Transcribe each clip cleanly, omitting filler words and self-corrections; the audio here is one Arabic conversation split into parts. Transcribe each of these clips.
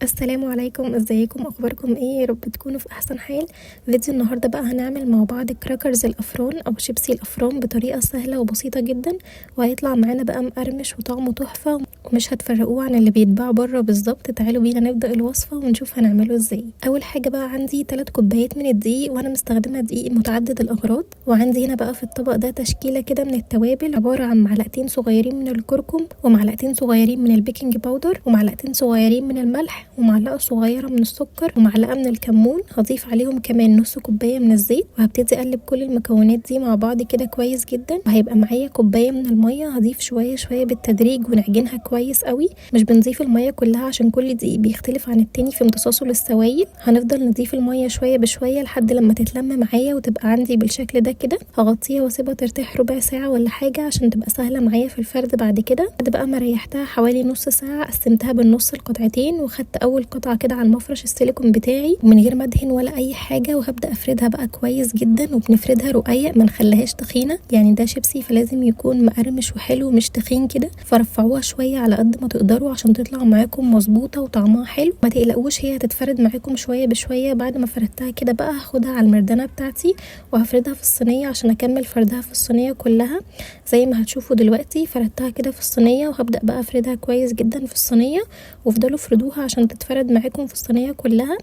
السلام عليكم، ازيكم؟ اخباركم ايه؟ يا رب تكونوا في احسن حال. فيديو النهارده بقى هنعمل مع بعض كراكرز الافران او شيبسي الافران بطريقه سهله وبسيطه جدا، وهيطلع معانا بقى مقرمش وطعمه تحفه ومش هتفرقوه عن اللي بيتباع بره بالظبط. تعالوا بينا نبدا الوصفه ونشوف هنعمله ازاي. اول حاجه بقى عندي 3 كوبايات من الدقيق، وانا مستخدمه دقيق متعدد الاغراض. وعندي هنا بقى في الطبق ده تشكيله كده من التوابل، عباره عن معلقتين صغيرين من الكركم ومعلقتين صغيرين من البيكنج باودر ومعلقتين صغيرين من الملح ومعلقه صغيره من السكر ومعلقه من الكمون. هضيف عليهم كمان نص كوبايه من الزيت، وهبتدي اقلب كل المكونات دي مع بعض كده كويس جدا. وهيبقى معايا كوبايه من الميه، هضيف شويه شويه بالتدريج ونعجنها كويس قوي. مش بنضيف الميه كلها عشان كل دقيق بيختلف عن التاني في امتصاصه للسوائل. هنفضل نضيف الميه شويه بشويه لحد لما تتلم معايا وتبقى عندي بالشكل ده كده. هغطيها واسيبها ترتاح ربع ساعه ولا حاجه عشان تبقى سهله معايا في الفرد. بعد كده بقى ما ريحتها حوالي نص ساعه، قسمتها بالنص القطعتين وخدت اول قطعه كده على المفرش السيليكون بتاعي ومن غير ما ادهن ولا اي حاجه، وهبدا افردها بقى كويس جدا. وبنفردها رقيق، ما نخليهاش تخينه، يعني ده شيبسي فلازم يكون مقرمش وحلو مش تخين كده. فرفعوها شويه على قد ما تقدروا عشان تطلع معاكم مظبوطه وطعمها حلو. ما تقلقوش، هي هتتفرد معاكم شويه بشويه. بعد ما فردتها كده بقى هاخدها على المردانه بتاعتي وهفردها في الصينيه عشان اكمل فردها في الصينيه كلها زي ما هتشوفوا دلوقتي. فردتها كده في الصينيه وهبدا بقى افردها كويس جدا في الصينيه، وافضلوا افردوها عشان تتفرد معاكم في الصينيه كلها،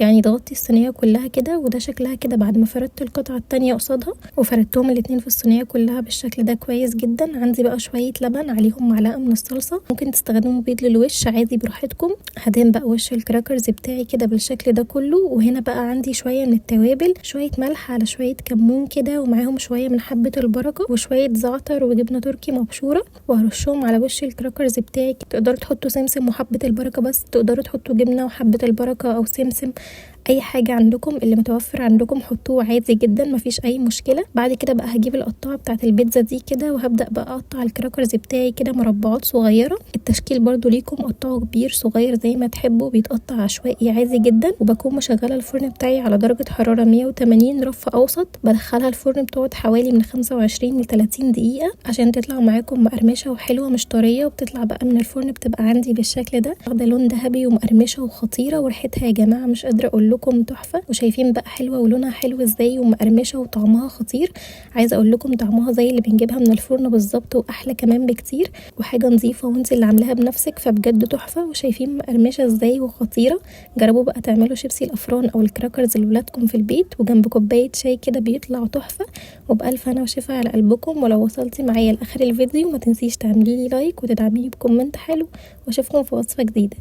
يعني ضغطي الصينيه كلها كده. وده شكلها كده بعد ما فردت القطعه التانية قصادها وفردتهم الاتنين في الصينيه كلها بالشكل ده كويس جدا. عندي بقى شويه لبن عليهم معلقه من الصلصه، ممكن تستخدموا بيض للوش عادي براحتكم. هدهن بقى وش الكراكرز بتاعي كده بالشكل ده كله. وهنا بقى عندي شويه من التوابل، شويه ملح على شويه كمون كده، ومعاهم شويه من حبه البركه وشويه زعتر وجبنه تركي مبشوره، وهرشهم على وش الكراكرز بتاعي. تقدروا تحطوا سمسم وحبه البركه، بس تقدروا تحطوا جبنه وحبه البركه او سمسم، اي حاجه عندكم اللي متوفر عندكم حطوه عادي جدا، مفيش اي مشكله. بعد كده بقى هجيب القطاعه بتاعه البيتزا دي كده وهبدا بقى اقطع الكراكرز بتاعي كده مربعات صغيره. التشكيل برضو ليكم، قطعه كبير صغير زي ما تحبوا، بيتقطع عشوائي عادي جدا. وبكون مشغله الفرن بتاعي على درجه حراره 180 رف اوسط. بدخلها الفرن بتقعد حوالي من 25 ل 30 دقيقه عشان تطلع معاكم مقرمشه وحلوه مش طريه. وبتطلع بقى من الفرن بتبقى عندي بالشكل ده، واخده لون ذهبي ومقرمشه وخطيره، وريحتها يا جماعه مش قادره اقول لكم تحفه. وشايفين بقى حلوه ولونها حلو ازاي ومقرمشه وطعمها خطير. عايزه اقول لكم طعمها زي اللي بنجيبها من الفرن بالظبط، واحلى كمان بكتير، وحاجه نظيفه وانت اللي عاملاها بنفسك، فبجد تحفه. وشايفين مقرمشه ازاي وخطيره. جربوا بقى تعملوا شيبسي الافران او الكراكرز لولادكم في البيت وجنب كوبايه شاي كده، بيطلع تحفه. وبالف هنا وشفا على قلبكم. ولو وصلتي معايا لاخر الفيديو ما تنسيش تعملي لي لايك وتدعميني بكومنت حلو، واشوفكم في وصفه جديده.